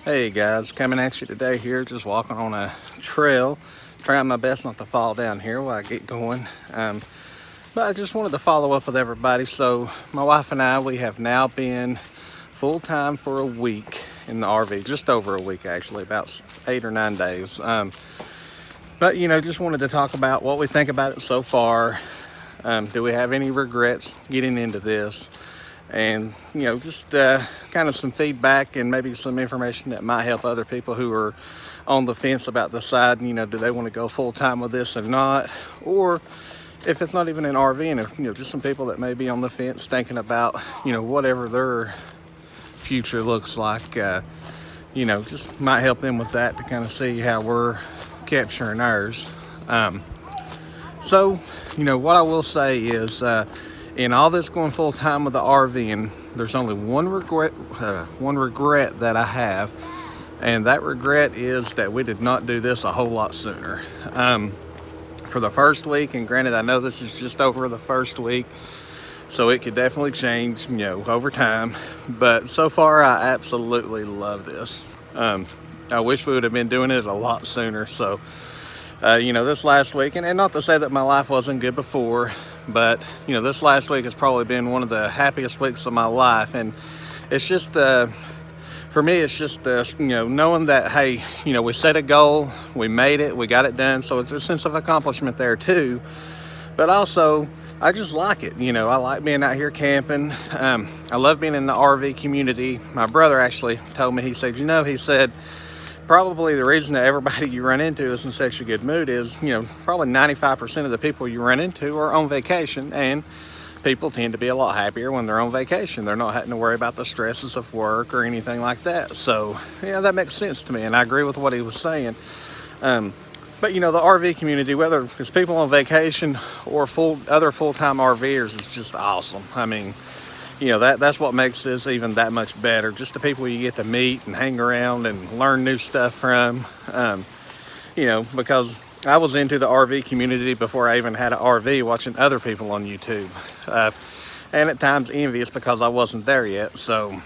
Hey guys, coming at you today here, just walking on a trail, trying my best not to fall down here while I get going. But I just wanted to follow up with everybody. So my wife and I, we have now been full-time for a week in the RV, just over a week actually, about 8 or 9 days. But just wanted to talk about what we think about it so far. Do we have any regrets getting into this? And just kind of some feedback and maybe some information that might help other people who are on the fence about deciding, do they want to go full-time with this or not, or if it's not even an RV, and if just some people that may be on the fence thinking about whatever their future looks like, just might help them with that to kind of see how we're capturing ours. So what I will say is, in all this going full time with the RV, and there's only one regret that I have, and that regret is that we did not do this a whole lot sooner. For the first week, and granted, I know this is just over the first week, so it could definitely change, over time. But so far, I absolutely love this. I wish we would have been doing it a lot sooner. So, this last week, and not to say that my life wasn't good before, but this last week has probably been one of the happiest weeks of my life. And it's just for me, it's just knowing that, hey, we set a goal, we made it, we got it done, so it's a sense of accomplishment there too. But also, I just like it. I like being out here camping. I love being in the RV community. My brother actually told me, he said probably the reason that everybody you run into is in such a good mood is, probably 95% of the people you run into are on vacation, and people tend to be a lot happier when they're on vacation. They're not having to worry about the stresses of work or anything like that. So, that makes sense to me, and I agree with what he was saying. But, the RV community, whether it's people on vacation or other full-time RVers, is just awesome. I mean, that's what makes this even that much better. Just the people you get to meet and hang around and learn new stuff from. Because I was into the RV community before I even had an RV, watching other people on YouTube. And at times envious because I wasn't there yet. So,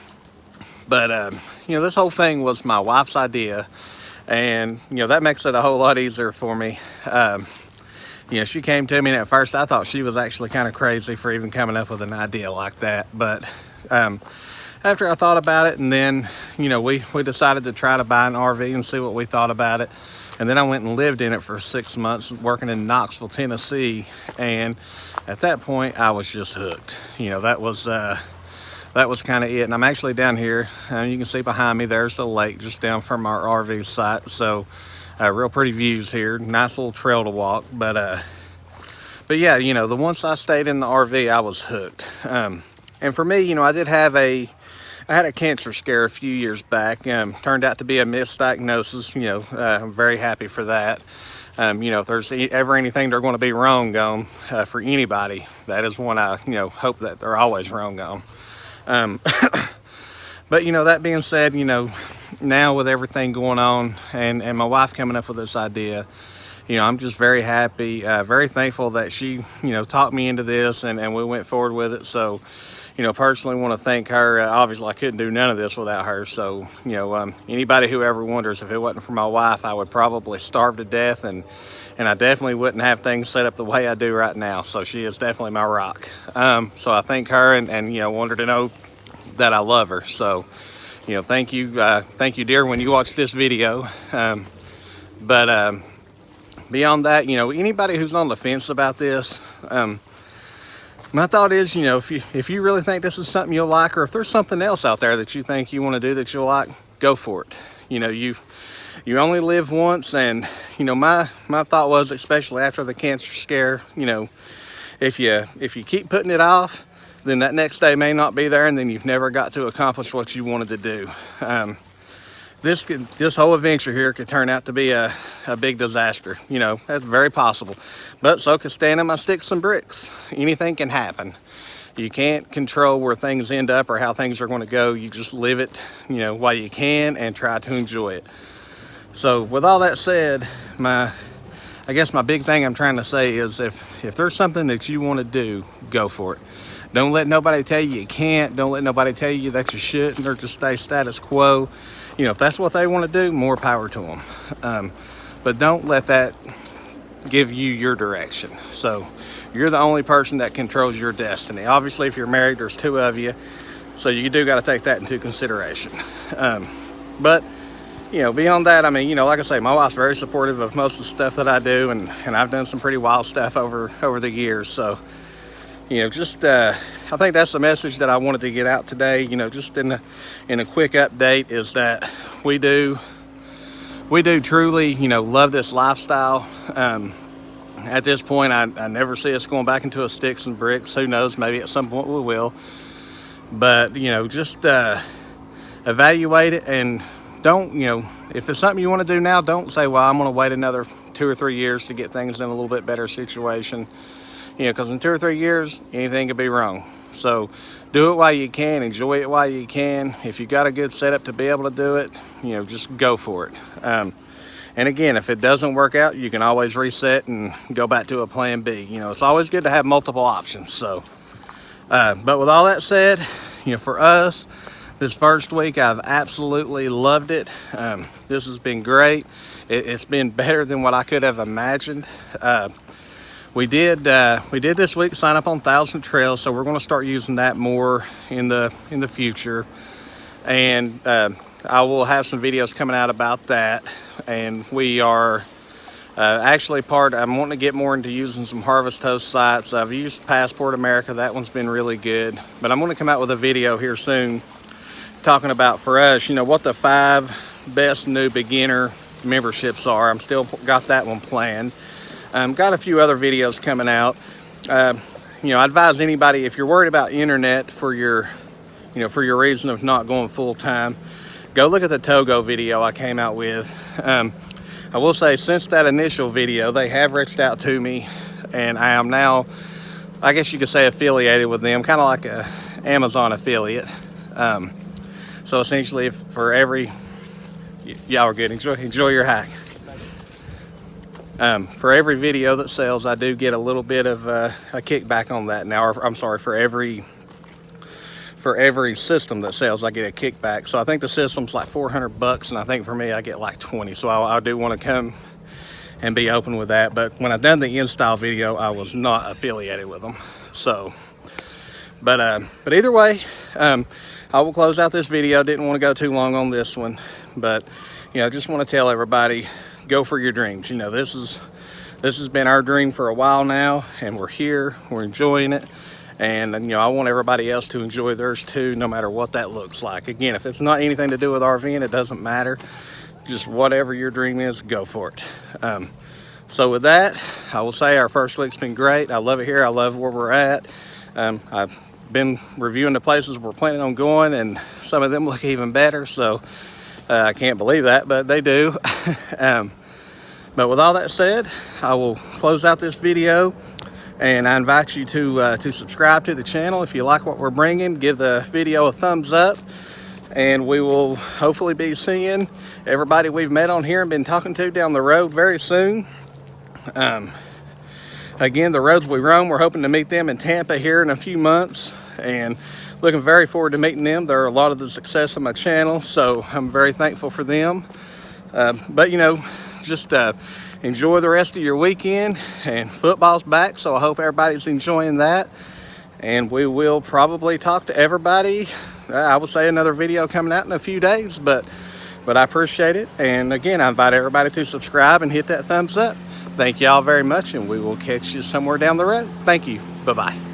but, this whole thing was my wife's idea. And, that makes it a whole lot easier for me. She came to me, and at first I thought she was actually kind of crazy for even coming up with an idea like that. But after I thought about it, and then, we decided to try to buy an RV and see what we thought about it. And then I went and lived in it for 6 months, working in Knoxville, Tennessee. And at that point, I was just hooked. That was kind of it. And I'm actually down here. You can see behind me, there's the lake just down from our RV site. So real pretty views here. Nice little trail to walk. But yeah, the once I stayed in the RV, I was hooked. And for me, I had a cancer scare a few years back. Turned out to be a misdiagnosis. I'm very happy for that. If there's ever anything they're going to be wrong on for anybody, that is one I hope that they're always wrong on. But that being said, now with everything going on and my wife coming up with this idea, I'm just very happy, very thankful that she talked me into this, and we went forward with it. So personally want to thank her. Obviously I couldn't do none of this without her. So anybody who ever wonders, if it wasn't for my wife, I would probably starve to death, and I definitely wouldn't have things set up the way I do right now. So she is definitely my rock. So I thank her, and want her to know that I love her. So thank you, dear, when you watch this video. But beyond that, anybody who's on the fence about this, my thought is, if you really think this is something you'll like, or if there's something else out there that you think you want to do that you'll like, go for it. You only live once, and my thought was, especially after the cancer scare, if you keep putting it off, then that next day may not be there, and then you've never got to accomplish what you wanted to do. This whole adventure here could turn out to be a big disaster. That's very possible. But so could standing my sticks and bricks. Anything can happen. You can't control where things end up or how things are going to go. You just live it, while you can, and try to enjoy it. So with all that said, I guess my big thing I'm trying to say is, if there's something that you want to do, go for it. Don't let nobody tell you you can't. Don't let nobody tell you that you shouldn't, or just stay status quo. you know, if that's what they want to do, more power to them. But don't let that give you your direction. So you're the only person that controls your destiny. Obviously, if you're married, there's two of you, so you do got to take that into consideration. But you know, beyond that, I mean, you know, like I say, my wife's very supportive of most of the stuff that I do, and I've done some pretty wild stuff over the years. So, you know, just I think that's the message that I wanted to get out today. You know, just in a quick update, is that we do truly, you know, love this lifestyle. At this point, I never see us going back into a sticks and bricks. Who knows? Maybe at some point we will. But you know, just evaluate it, and don't, you know, if it's something you want to do now, don't say, well, I'm going to wait another 2 or 3 years to get things in a little bit better situation. You know, because in 2 or 3 years, anything could be wrong. So do it while you can, enjoy it while you can. If you got a good setup to be able to do it, you know, just go for it. And again, if it doesn't work out, you can always reset and go back to a plan B. You know, it's always good to have multiple options. So, but with all that said, you know, for us, this first week, I've absolutely loved it. This has been great. It's been better than what I could have imagined. We did this week sign up on 1,000 Trails, so we're going to start using that more in the future. And I will have some videos coming out about that. And we are actually I'm wanting to get more into using some Harvest Host sites. I've used Passport America. That one's been really good. But I'm going to come out with a video here soon talking about, for us, you know, what the 5 best new beginner memberships are. I'm still got that one planned. Got a few other videos coming out. You know, I advise anybody, if you're worried about internet for your, you know, for your reason of not going full time, go look at the Togo video I came out with. I will say, since that initial video, they have reached out to me, and I am now, I guess you could say, affiliated with them, kind of like a Amazon affiliate. So essentially, if for every, y'all are good, enjoy your hike. For every video that sells, I do get a little bit of a kickback on that now. Or, I'm sorry, for every system that sells, I get a kickback. So I think the system's like $400, and I think for me, I get like 20. So I do want to come and be open with that. But when I done the install video, I was not affiliated with them. So, but either way, I will close out this video. Didn't want to go too long on this one, but you know, I just want to tell everybody, go for your dreams. You know, this has been our dream for a while now, and we're here, we're enjoying it. And you know, I want everybody else to enjoy theirs too, no matter what that looks like. Again, if it's not anything to do with RVing, it doesn't matter. Just whatever your dream is, go for it. So with that, I will say our first week's been great. I love it here. I love where we're at. I've been reviewing the places we're planning on going, and some of them look even better. So I can't believe that, but they do. But with all that said, I will close out this video, and I invite you to subscribe to the channel. If you like what we're bringing, give the video a thumbs up, and we will hopefully be seeing everybody we've met on here and been talking to down the road very soon. Again, the roads we roam, we're hoping to meet them in Tampa here in a few months, and looking very forward to meeting them. They're a lot of the success of my channel, so I'm very thankful for them. But you know, just enjoy the rest of your weekend, and football's back, so I hope everybody's enjoying that. And we will probably talk to everybody. I would say another video coming out in a few days, but I appreciate it. And again, I invite everybody to subscribe and hit that thumbs up. Thank y'all very much, and we will catch you somewhere down the road. Thank you. Bye-bye.